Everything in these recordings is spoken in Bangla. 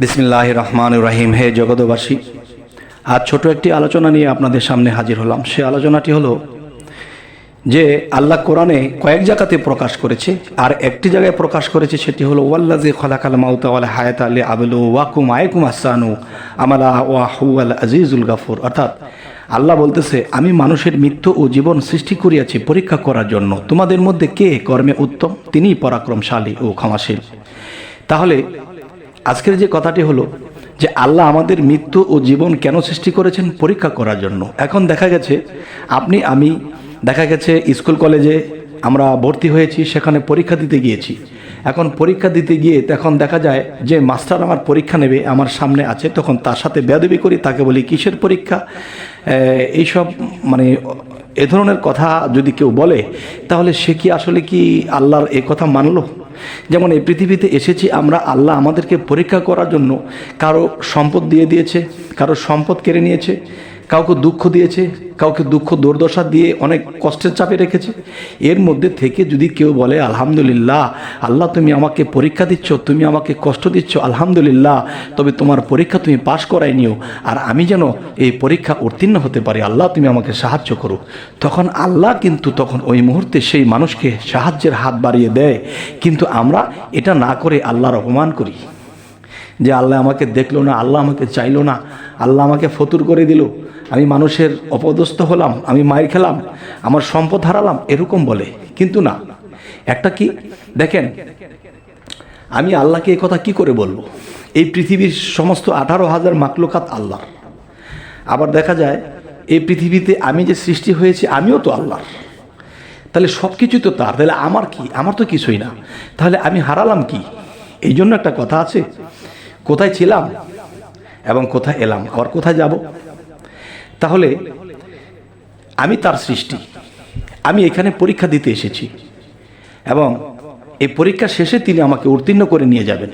বিসমিল্লাহির রহমানির রহিম। হে জগতবাসী, আজ ছোট একটি আলোচনা নিয়ে আপনাদের সামনে হাজির হলাম। সে আলোচনাটি হলো যে আল্লাহ কোরআনে কয়েক জায়গাতে প্রকাশ করেছে, আর একটি জায়গায় প্রকাশ করেছে, সেটি হলো ওয়াল্লাযী খালাকাল মাউতা ওয়াল হায়াতা লিয়াবলুওয়াকুম আইকুম আহসানু আমালা ওয়া হুয়াল আজিজুল গাফুর। অর্থাৎ আল্লাহ বলতেছে, আমি মানুষের মৃত্যু ও জীবন সৃষ্টি করিয়াছি পরীক্ষা করার জন্য। তোমাদের মধ্যে কে কর্মে উত্তম, তিনিই পরাক্রমশালী ও ক্ষমাশীল। তাহলে আজকের যে কথাটি হলো যে আল্লাহ আমাদের মৃত্যু ও জীবন কেন সৃষ্টি করেছেন? পরীক্ষা করার জন্য। এখন দেখা গেছে আমি দেখা গেছে স্কুল কলেজে আমরা ভর্তি হয়েছি, সেখানে পরীক্ষা দিতে গিয়েছি। এখন পরীক্ষা দিতে গিয়ে তখন দেখা যায় যে মাস্টার আমার পরীক্ষা নেবে, আমার সামনে আছে, তখন তার সাথে বেয়াদবি করি, তাকে বলি কিসের পরীক্ষা, এইসব মানে এ ধরনের কথা যদি কেউ বলে, তাহলে সে কি আসলে কি আল্লাহর এ কথা মানলো? যেমন এই পৃথিবীতে এসেছি আমরা, আল্লাহ আমাদেরকে পরীক্ষা করার জন্য। কারো সম্পদ দিয়ে দিয়েছে, কারো সম্পদ কেড়ে নিয়েছে, কাউকে দুঃখ দিয়েছে, কাউকে দুঃখ দুর্দশা দিয়ে অনেক কষ্টের চাপে রেখেছে। এর মধ্যে থেকে যদি কেউ বলে আলহামদুলিল্লাহ, আল্লাহ তুমি আমাকে পরীক্ষা দিচ্ছ, তুমি আমাকে কষ্ট দিচ্ছ, আলহামদুলিল্লাহ, তবে তোমার পরীক্ষা তুমি পাশ করাই নিও, আর আমি যেন এই পরীক্ষা উত্তীর্ণ হতে পারি, আল্লাহ তুমি আমাকে সাহায্য করো। তখন আল্লাহ কিন্তু তখন ওই মুহূর্তে সেই মানুষকে সাহায্যের হাত বাড়িয়ে দেয়। কিন্তু আমরা এটা না করে আল্লাহর অপমান করি, যে আল্লাহ আমাকে দেখলো না, আল্লাহ আমাকে চাইলো না, আল্লাহ আমাকে ফতুর করে দিল, আমি মানুষের অপদস্থ হলাম, আমি মায়ের খেলাম, আমার সম্পদ হারালাম, এরকম বলে। কিন্তু না, একটা কি দেখেন, আমি আল্লাহকে এই কথা কি করে বলবো? এই পৃথিবীর সমস্ত 18,000 মাখলুকাত আল্লাহর। আবার দেখা যায় এই পৃথিবীতে আমি যে সৃষ্টি হয়েছি আমিও তো আল্লাহর। তাহলে সব কিছু তো তার, তাহলে আমার কি? আমার তো কিছুই না। তাহলে আমি হারালাম কি? এই জন্য একটা কথা আছে, কোথায় ছিলাম এবং কোথায় এলাম, আবার কোথায় যাব। তাহলে আমি তার সৃষ্টি, আমি এখানে পরীক্ষা দিতে এসেছি, এবং এই পরীক্ষা শেষে তিনি আমাকে উত্তীর্ণ করে নিয়ে যাবেন।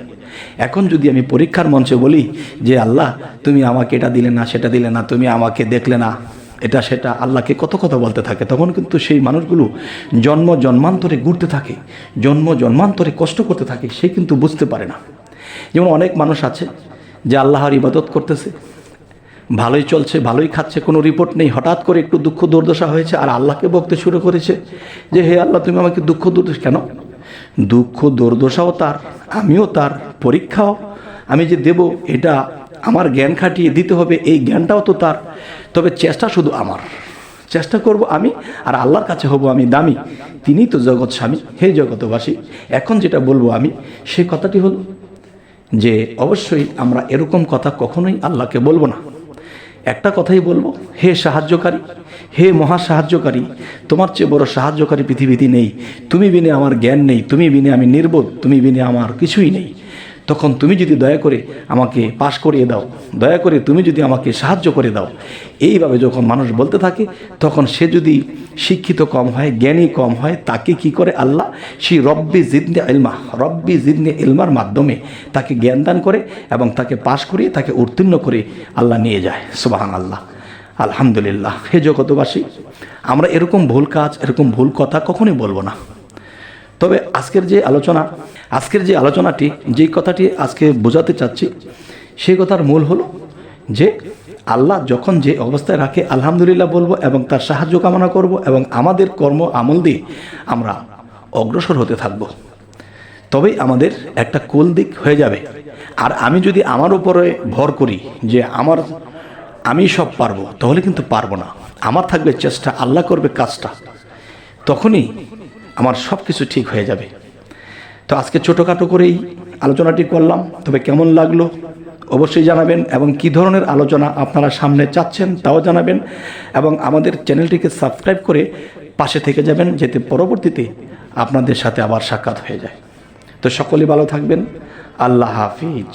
এখন যদি আমি পরীক্ষার মঞ্চে বলি যে আল্লাহ তুমি আমাকে এটা দিলে না, সেটা দিলে না, তুমি আমাকে দেখলে না, এটা সেটা, আল্লাহকে কত কথা বলতে থাকে, তখন কিন্তু সেই মানুষগুলো জন্ম জন্মান্তরে ঘুরতে থাকে, জন্ম জন্মান্তরে কষ্ট করতে থাকে, সে কিন্তু বুঝতে পারে না। যেমন অনেক মানুষ আছে যে আল্লাহর ইবাদত করতেছে, ভালোই চলছে, ভালোই খাচ্ছে, কোনো রিপোর্ট নেই, হঠাৎ করে একটু দুঃখ দুর্দশা হয়েছে আর আল্লাহকে বকতে শুরু করেছে যে হে আল্লাহ তুমি আমাকে দুঃখ দুর্দশা কেন? দুঃখ দুর্দশাও তার, আমিও তার, পরীক্ষাও আমি যে দেব এটা আমার জ্ঞান খাটিয়ে দিতে হবে, এই জ্ঞানটাও তো তার। তবে চেষ্টা শুধু আমার, চেষ্টা করব আমি, আর আল্লাহর কাছে হব আমি দামি, তিনিই তো জগৎ স্বামী। হে জগতবাসী, এখন যেটা বলবো আমি, সে কথাটি হলো যে অবশ্যই আমরা এরকম কথা কখনোই আল্লাহকে বলবো না। একটা কথাই বলবো, হে সাহায্যকারী, হে মহা সাহায্যকারী, তোমার চেয়ে বড় সাহায্যকারী পৃথিবীতে নেই, তুমি বিনে আমার জ্ঞান নেই, তুমি বিনে আমি নির্বোধ, তুমি বিনে আমার কিছুই নেই। তখন তুমি যদি দয়া করে আমাকে পাশ করিয়ে দাও, দয়া করে তুমি যদি আমাকে সাহায্য করে দাও, এইভাবে যখন মানুষ বলতে থাকে, তখন সে যদি শিক্ষিত কম হয়, জ্ঞানী কম হয়, তাকে কি করে আল্লাহ সেই রব্বি জিদনি ইলমা, রব্বি জিদনি ইলমার মাধ্যমে তাকে জ্ঞান দান করে এবং তাকে পাশ করিয়ে তাকে উত্তীর্ণ করে আল্লাহ নিয়ে যায়। সুবহানাল্লাহ, আলহামদুলিল্লাহ। হে জগতবাসী, আমরা এরকম ভুল কাজ, এরকম ভুল কথা কখনোই বলবো না। তবে আজকের যে আলোচনাটি, যেই কথাটি আজকে বোঝাতে চাচ্ছি, সেই কথার মূল হলো যে আল্লাহ যখন যে অবস্থায় রাখে আলহামদুলিল্লাহ বলবো এবং তার সাহায্য কামনা করব, এবং আমাদের কর্ম আমল দিয়ে আমরা অগ্রসর হতে থাকব, তবেই আমাদের একটা কুল দিক হয়ে যাবে। আর আমি যদি আমার উপরে ভর করি যে আমি সব পারবো, তাহলে কিন্তু পারবো না। আমার থাকবে চেষ্টা, আল্লাহ করবে কাজটা, তখনই আমার সব কিছু ঠিক হয়ে যাবে। তো আজকে ছোটোখাটো করেই আলোচনাটি করলাম, তবে কেমন লাগলো অবশ্যই জানাবেন, এবং কী ধরনের আলোচনা আপনারা সামনে চাচ্ছেন তাও জানাবেন, এবং আমাদের চ্যানেলটিকে সাবস্ক্রাইব করে পাশে থেকে যাবেন, যাতে পরবর্তীতে আপনাদের সাথে আবার সাক্ষাৎ হয়ে যায়। তো সকলেই ভালো থাকবেন, আল্লাহ হাফিজ।